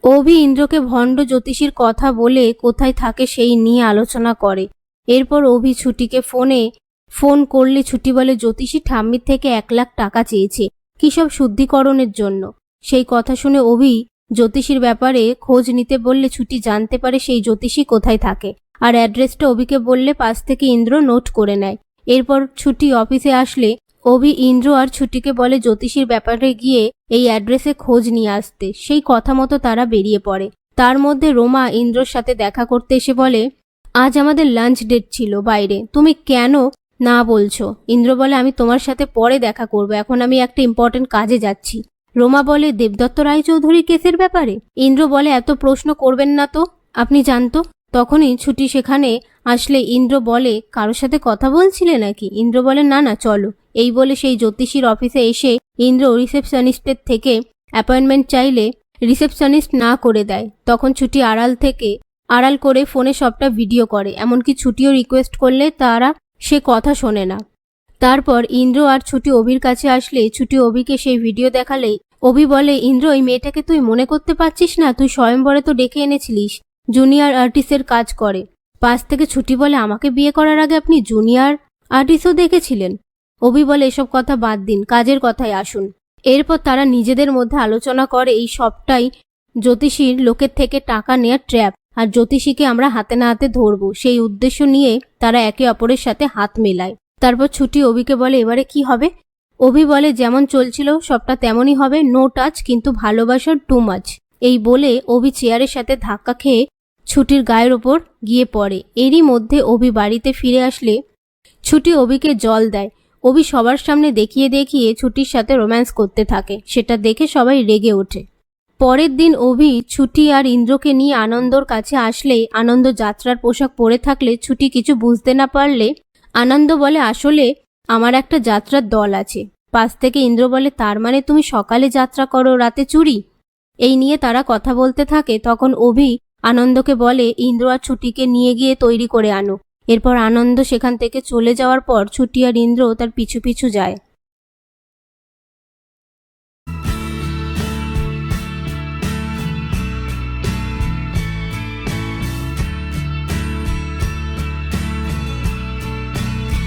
অভি ইন্দ্রকে ভণ্ড জ্যোতিষীর কথা বলে কোথায় থাকে সেই নিয়ে আলোচনা করে। এরপর অভি ছুটিকে ফোন করলে ছুটি বলে জ্যোতিষী ঠাম্মির থেকে 1,00,000 টাকা চেয়েছে কি সব শুদ্ধিকরণের জন্য। সেই কথা শুনে অভি জ্যোতিষীর ব্যাপারে খোঁজ নিতে বললে ছুটি জানতে পারে সেই জ্যোতিষী কোথায় থাকে, আর অ্যাড্রেসটা অভিকে বললে পাশ থেকে ইন্দ্র নোট করে নেয়। এরপর ছুটি অফিসে আসলে অভি ইন্দ্র আর ছুটিকে বলে জ্যোতিষীর ব্যাপারে গিয়ে এই অ্যাড্রেসে খোঁজ নিয়ে আসতে। সেই কথা মতো তারা বেরিয়ে পড়ে। তার মধ্যে রোমা ইন্দ্রর সাথে দেখা করতে এসে বলে, আজ আমাদের লাঞ্চ ডেট ছিল বাইরে, তুমি কেন না বলছো? ইন্দ্র বলে, আমি তোমার সাথে পরে দেখা করব, এখন আমি একটা ইম্পর্টেন্ট কাজে যাচ্ছি। রোমা বলে, দেবদত্ত রায়চৌধুরী কেসের ব্যাপারে? ইন্দ্র বলে, এত প্রশ্ন করবেন না তো, আপনি জানতো। তখনই ছুটি সেখানে আসলে ইন্দ্র বলে, কারোর সাথে কথা বলছিলে নাকি? ইন্দ্র বলে, না না, চলো। এই বলে সেই জ্যোতিষীর অফিসে এসে ইন্দ্র রিসেপশনিস্টের থেকে অ্যাপয়েন্টমেন্ট চাইলে রিসেপশনিস্ট না করে দেয়। তখন ছুটি আড়াল করে ফোনে সবটা ভিডিও করে, এমনকি ছুটিও রিকোয়েস্ট করলে তারা সে কথা শোনে না। তারপর ইন্দ্র আর ছুটি অভির কাছে আসলে ছুটি অভিকে সেই ভিডিও দেখালেই অভি বলে, ইন্দ্র, এই মেয়েটাকে তুই মনে করতে পারছিস না? তুই স্বয়ংবরে তো ডেকে এনেছিলিস, জুনিয়র আর্টিস্টের কাজ করে। পাশ থেকে ছুটি বলে, আমাকে বিয়ে করার আগে আপনি জুনিয়র আর্টিস্টও দেখেছিলেন? অভি বলে, এসব কথা বাদ দিন, কাজের কথায় আসুন। এরপর তারা নিজেদের মধ্যে আলোচনা করে এই সবটাই জ্যোতিষীর লোকের থেকে টাকা নেওয়ার ট্র্যাপ, আর জ্যোতিষীকে আমরা হাতে না হাতে ধরবো, সেই উদ্দেশ্য নিয়ে তারা একে অপরের সাথে হাত মেলায়। তারপর ছুটি অভিকে বলে, এবারে কি হবে? অভি বলে, যেমন চলছিল সবটা তেমনই হবে, নো টাচ, কিন্তু ভালোবাসার টু মাচ। এই বলে অভি চেয়ারের সাথে ধাক্কা খেয়ে ছুটির গায়ের ওপর গিয়ে পড়ে। এরই মধ্যে অভি বাড়িতে ফিরে আসলে ছুটি অভিকে জল দেয়। অভি সবার সামনে দেখিয়ে ছুটির সাথে রোম্যান্স করতে থাকে। সেটা দেখে সবাই রেগে ওঠে। পরের দিন অভি ছুটি আর ইন্দ্রকে নিয়ে আনন্দর কাছে আসলে আনন্দ যাত্রার পোশাক পরে থাকলে ছুটি কিছু বুঝতে না পারলে আনন্দ বলে, আসলে আমার একটা যাত্রার দল আছে। পাশ থেকে ইন্দ্র বলে, তার মানে তুমি সকালে যাত্রা করো, রাতে চুরি? এই নিয়ে তারা কথা বলতে থাকে। তখন অভি আনন্দকে বলে, ইন্দ্র আর ছুটিকে নিয়ে গিয়ে তৈরি করে আনো। এরপর আনন্দ সেখান থেকে চলে যাওয়ার পর ছুটি আর ইন্দ্র তার পিছু পিছু যায়।